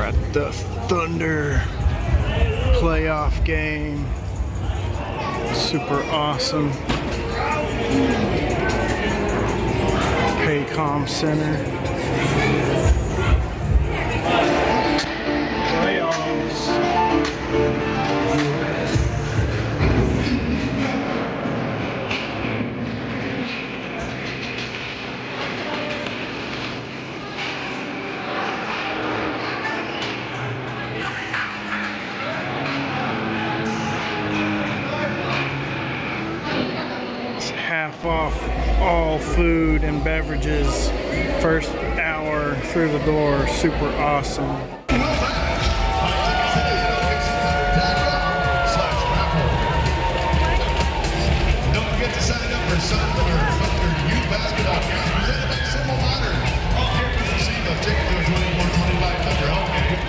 at the Thunder playoff game. Super awesome. Paycom Center. Playoffs. Half off all food and beverages first hour through the door. Super awesome. Don't forget to sign up for Thunder Youth Basketball Camp presented by Civil Modern. All campers receive a ticket to a 24-25 Thunder home game.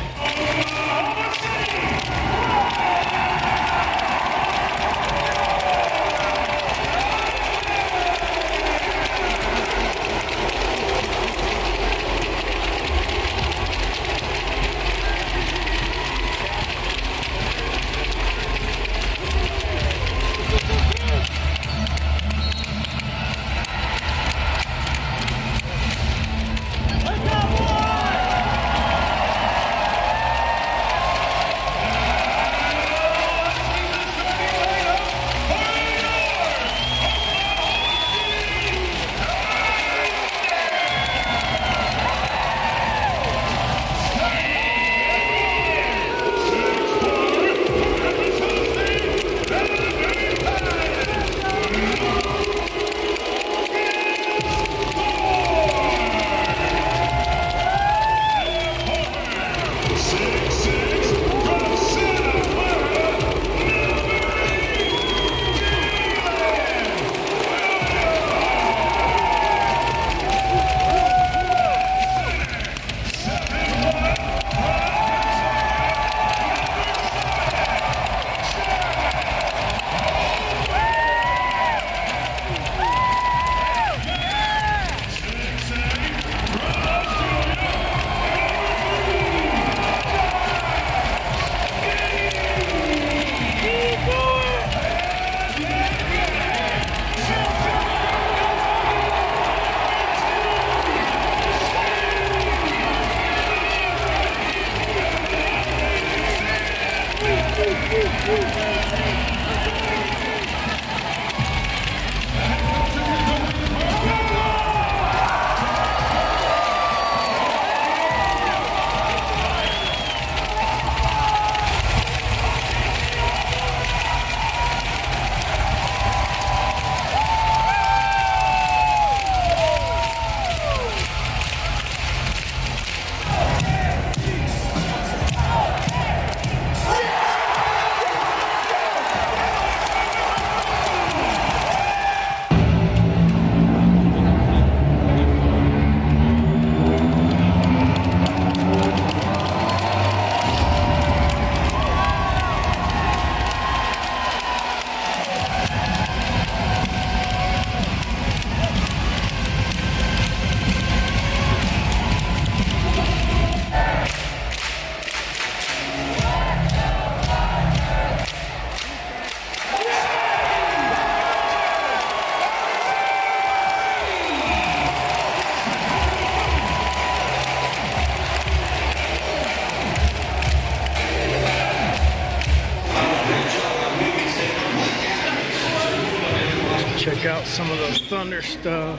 Check out some of the Thunder stuff.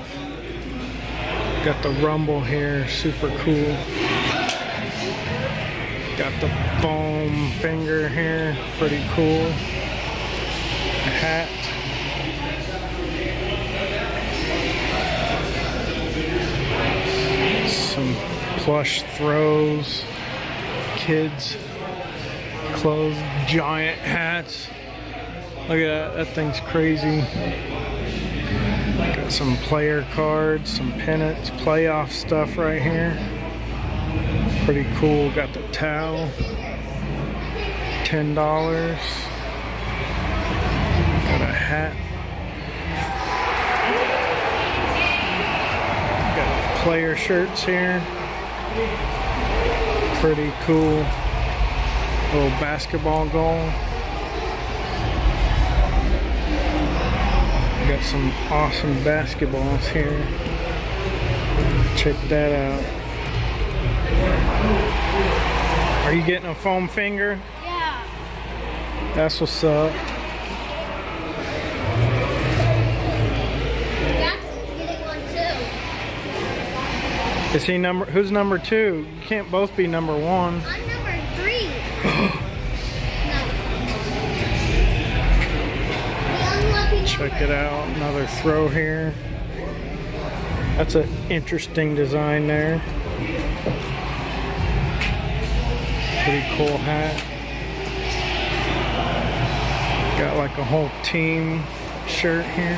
Got the Rumble here, super cool. Got the foam finger here, pretty cool. A hat. Some plush throws. Kids clothes, giant hats. Look at that, that thing's crazy. Got some player cards, some pennants, playoff stuff right here. Pretty cool. Got the towel, $10. Got a hat. Got player shirts here. Pretty cool little basketball goal. Got some awesome basketballs here. Check that out. Are you getting a foam finger? Yeah. That's what's up. Jackson's getting one too. Is he number? Who's number 2? You can't both be number 1. I'm number 3. No. Check it out. Another throw here. That's an interesting design there. Pretty cool hat. Got like a whole team shirt here.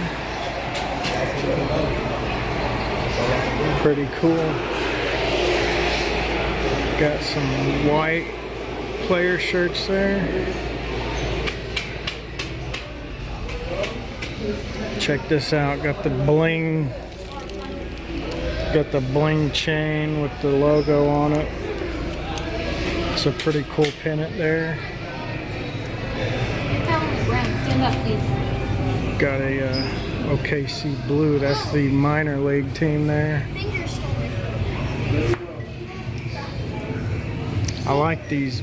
Pretty cool. Got some white player shirts there. Check this out. Got the bling. Got the bling chain with the logo on it. It's a pretty cool pennant there. Stand up, please. Got a OKC blue. That's the minor league team there. I like these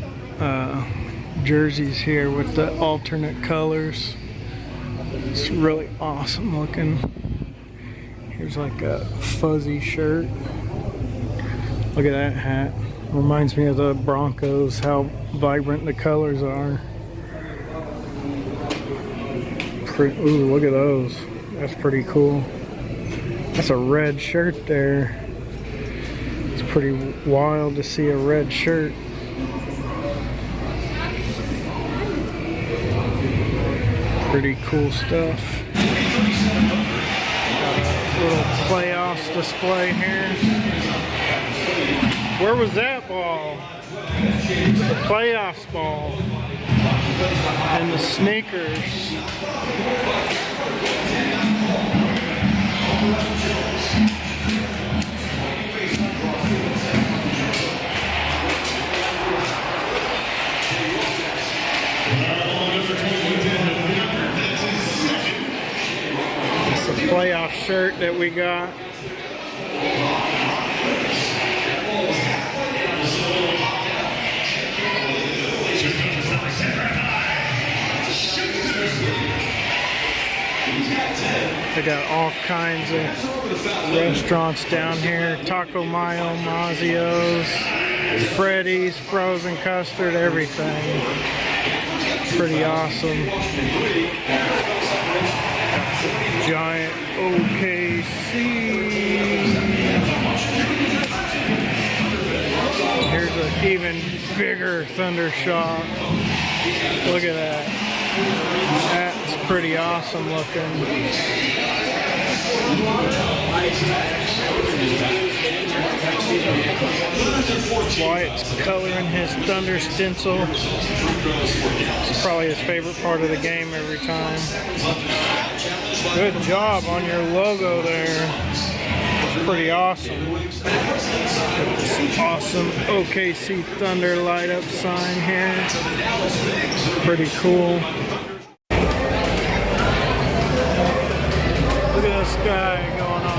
jerseys here with the alternate colors. It's really awesome looking. Here's like a fuzzy shirt. Look at that hat. Reminds me of the Broncos, how vibrant the colors are. Ooh, look at those. That's pretty cool. That's a red shirt there. It's pretty wild to see a red shirt. Pretty cool stuff. Got a little playoffs display here. Where was that ball? The playoffs ball. And the sneakers. It's a playoff shirt that we got. They got all kinds of restaurants down here. Taco Mayo, Mazio's, Freddy's, frozen custard, everything. Pretty awesome. Giant OKC. Here's an even bigger Thunder shot. Look at that. That's pretty awesome looking. Wyatt's coloring his Thunder stencil. It's probably his favorite part of the game every time. Good job on your logo there. It's pretty awesome. Got this awesome OKC Thunder light up sign here. Pretty cool. Look at this guy going on.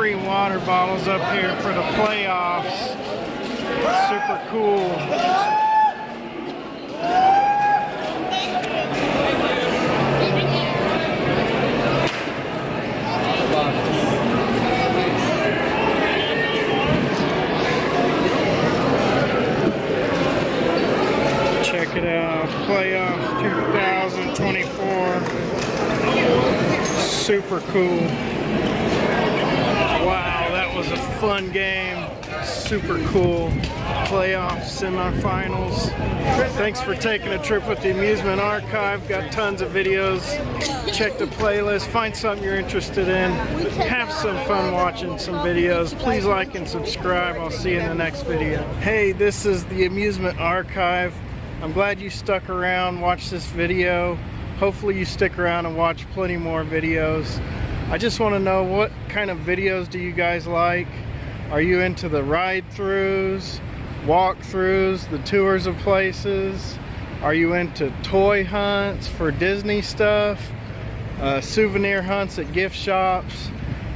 free water bottles up here for the playoffs. Super cool. Check it out, playoffs 2024. Super cool. Wow, that was a fun game. Super cool. Playoff semifinals. Thanks for taking a trip with the Amusement Archive. Got tons of videos. Check the playlist. Find something you're interested in. Have some fun watching some videos. Please like and subscribe. I'll see you in the next video. Hey, this is the Amusement Archive. I'm glad you stuck around, watched this video. Hopefully you stick around and watch plenty more videos. I just want to know, what kind of videos do you guys like? Are you into the ride-throughs, walkthroughs, the tours of places? Are you into toy hunts for Disney stuff? Souvenir hunts at gift shops?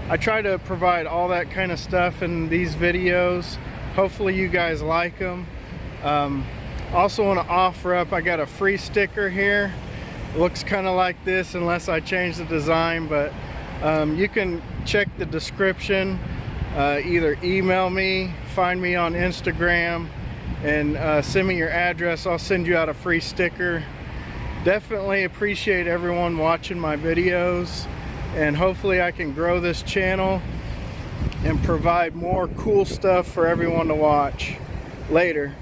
I try to provide all that kind of stuff in these videos. Hopefully you guys like them. Also want to offer up, I got a free sticker here. It looks kind of like this unless I change the design, but you can check the description. Either email me, find me on Instagram, and send me your address. I'll send you out a free sticker. Definitely appreciate everyone watching my videos, and hopefully I can grow this channel and provide more cool stuff for everyone to watch. Later.